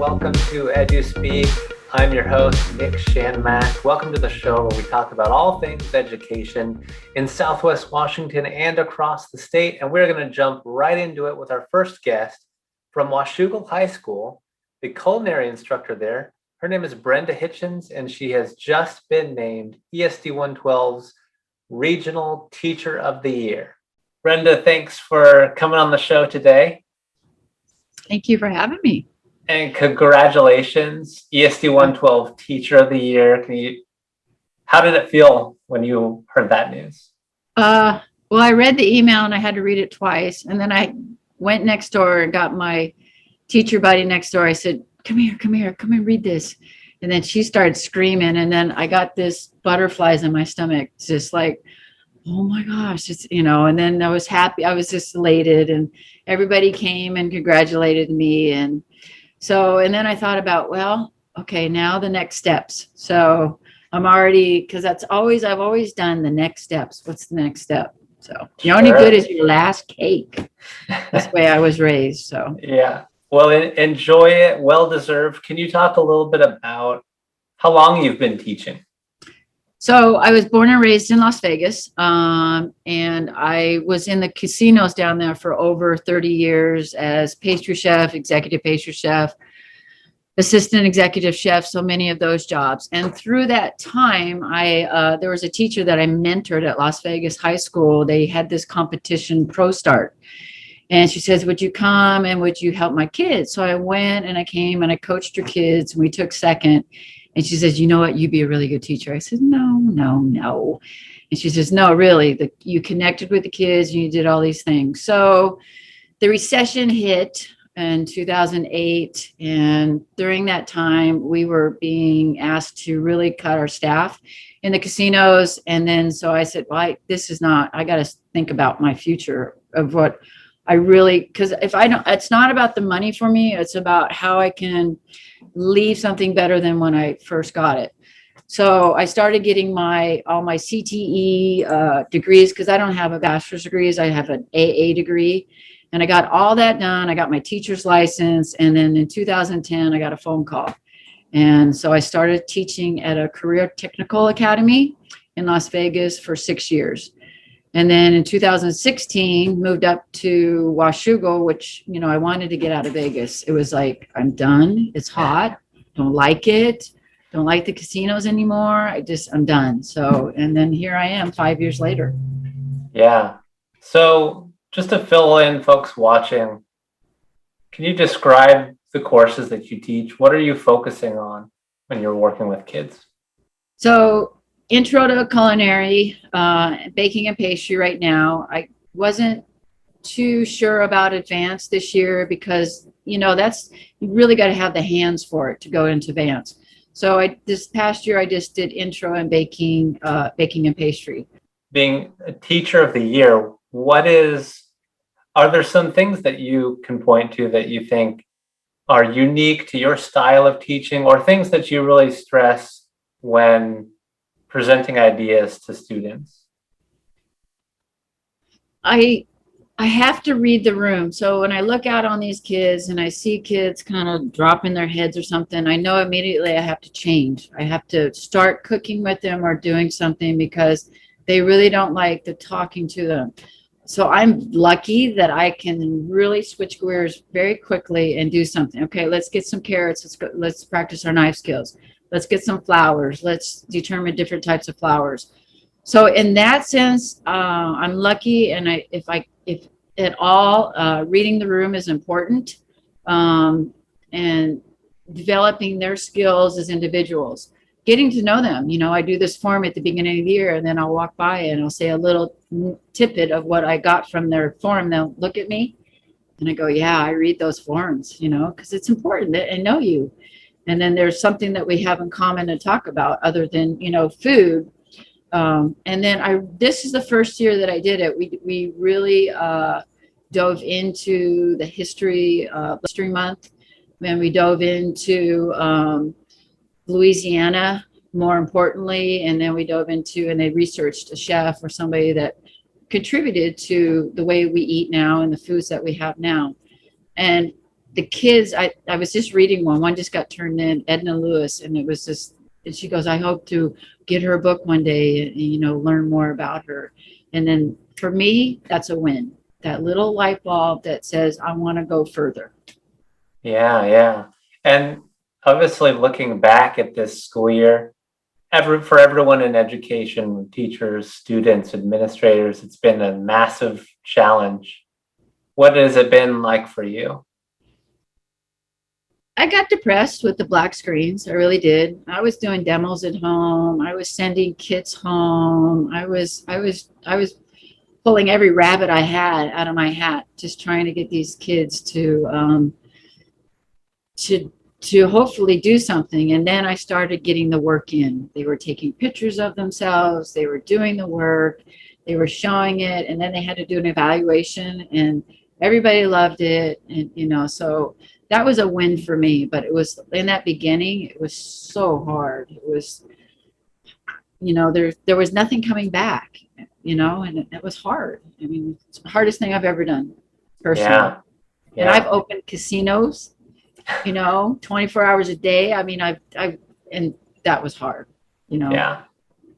Welcome to EduSpeak. I'm your host, Nick Shanmac. Welcome to the show where we talk about all things education in Southwest Washington and across the state. And we're going to jump right into it with our first guest from Washougal High School, the culinary instructor there. Her name is Brenda Hitchins, and she has just been named ESD 112's Regional Teacher of the Year. Brenda, thanks for coming on the show today. Thank you for having me. And congratulations, ESD 112 Teacher of the Year. How did it feel when you heard that news? Well, I read the email and I had to read it twice. And then I went next door and got my teacher buddy next door. I said, come and read this. And then she started screaming. And then I got this butterflies in my stomach, just like, oh my gosh, and then I was happy. I was just elated, and everybody came and congratulated me. And then I thought about, well, okay, now the next steps. So I'm already, because I've always done the next steps. What's the next step? So the only good is your last cake. That's the way I was raised. So yeah, well, enjoy it. Well deserved. Can you talk a little bit about how long you've been teaching? So I was born and raised in Las Vegas, and I was in the casinos down there for over 30 years as pastry chef, executive pastry chef, assistant executive chef, so many of those jobs. And through that time, there was a teacher that I mentored at Las Vegas High School. They had this competition, Pro Start. And she says, would you come and would you help my kids? So I went and I came and I coached her kids, and we took second. And she says, you know what, you'd be a really good teacher. I said, no. And she says, no, really, you connected with the kids, and you did all these things. So the recession hit in 2008. And during that time, we were being asked to really cut our staff in the casinos. And then, so I said, well, I got to think about my future of what I really, because it's not about the money for me. It's about how I can leave something better than when I first got it. So I started getting all my CTE degrees, because I don't have a bachelor's degree. I have an AA degree, and I got all that done. I got my teacher's license. And then in 2010, I got a phone call. And so I started teaching at a career technical academy in Las Vegas for 6 years. And then in 2016, moved up to Washougal, which, I wanted to get out of Vegas. It was like, I'm done. It's hot. Don't like it. Don't like the casinos anymore. I'm done. So, and then here I am 5 years later. Yeah. So just to fill in folks watching, can you describe the courses that you teach? What are you focusing on when you're working with kids? So, Intro to Culinary, baking and pastry right now. I wasn't too sure about advanced this year because, you really got to have the hands for it to go into advanced. So this past year, I just did intro and baking and pastry. Being a teacher of the year, are there some things that you can point to that you think are unique to your style of teaching, or things that you really stress when presenting ideas to students? I have to read the room. So when I look out on these kids and I see kids kind of dropping their heads or something, I know immediately I have to change. I have to start cooking with them or doing something, because they really don't like the talking to them. So I'm lucky that I can really switch gears very quickly and do something. Okay, let's get some carrots. Let's practice our knife skills. Let's get some flowers. Let's determine different types of flowers. So in that sense, I'm lucky. And if at all, reading the room is important, and developing their skills as individuals, getting to know them. I do this form at the beginning of the year, and then I'll walk by and I'll say a little tidbit of what I got from their form. They'll look at me and I go, yeah, I read those forms, because it's important that I know you. And then there's something that we have in common to talk about other than, food. And then this is the first year that I did it. We really dove into the history month. Then we dove into Louisiana, more importantly. And then we dove into, and they researched a chef or somebody that contributed to the way we eat now and the foods that we have now. And the kids, I was just reading one just got turned in, Edna Lewis, and it was just, and she goes, I hope to get her a book one day and, learn more about her. And then for me, that's a win. That little light bulb that says, I want to go further. Yeah. And obviously looking back at this school year, for everyone in education, teachers, students, administrators, it's been a massive challenge. What has it been like for you? I got depressed with the black screens. I really did. I was doing demos at home. I was sending kits home. I was pulling every rabbit I had out of my hat, just trying to get these kids to hopefully do something. And then I started getting the work in. They were taking pictures of themselves. They were doing the work. They were showing it. And then they had to do an evaluation, and everybody loved it. And, so that was a win for me. But it was in that beginning, it was so hard. It was, there was nothing coming back, and it was hard. I mean, it's the hardest thing I've ever done personally. Yeah. And I've opened casinos, 24 hours a day. I mean, and that was hard,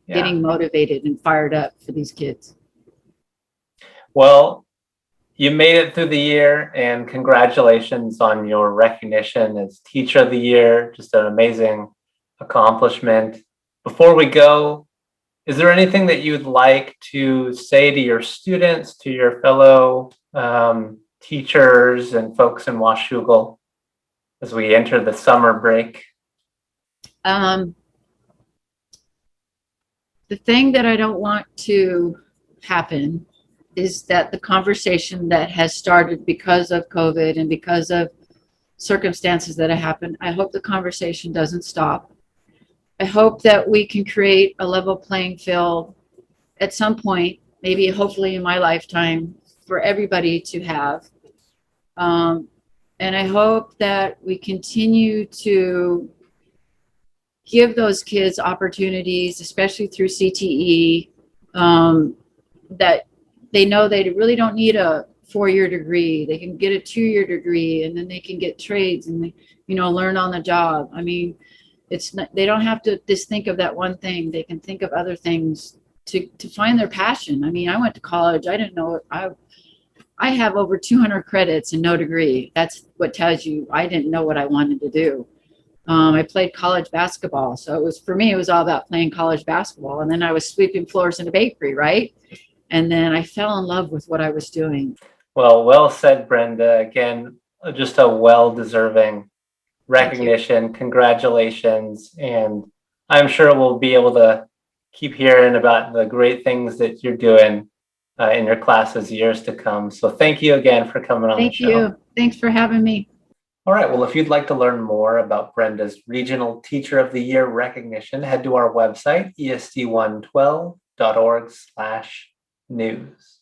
getting motivated and fired up for these kids. Well, you made it through the year, and congratulations on your recognition as Teacher of the Year. Just an amazing accomplishment. Before we go, is there anything that you'd like to say to your students, to your fellow teachers and folks in Washougal as we enter the summer break? The thing that I don't want to happen is that the conversation that has started because of COVID and because of circumstances that have happened, I hope the conversation doesn't stop. I hope that we can create a level playing field at some point, maybe hopefully in my lifetime, for everybody to have. And I hope that we continue to give those kids opportunities, especially through CTE, that they know they really don't need a 4-year degree. They can get a 2-year degree, and then they can get trades and, learn on the job. I mean, they don't have to just think of that one thing. They can think of other things to find their passion. I mean, I went to college. I didn't know I have over 200 credits and no degree. That's what tells you I didn't know what I wanted to do. I played college basketball. So for me, it was all about playing college basketball. And then I was sweeping floors in a bakery, right? And then I fell in love with what I was doing. Well said, Brenda. Again, just a well-deserving recognition. Congratulations. And I'm sure we'll be able to keep hearing about the great things that you're doing in your classes years to come. So thank you again for coming on the show. Thank you. Thanks for having me. All right. Well, if you'd like to learn more about Brenda's Regional Teacher of the Year recognition, head to our website, esd112.org/news.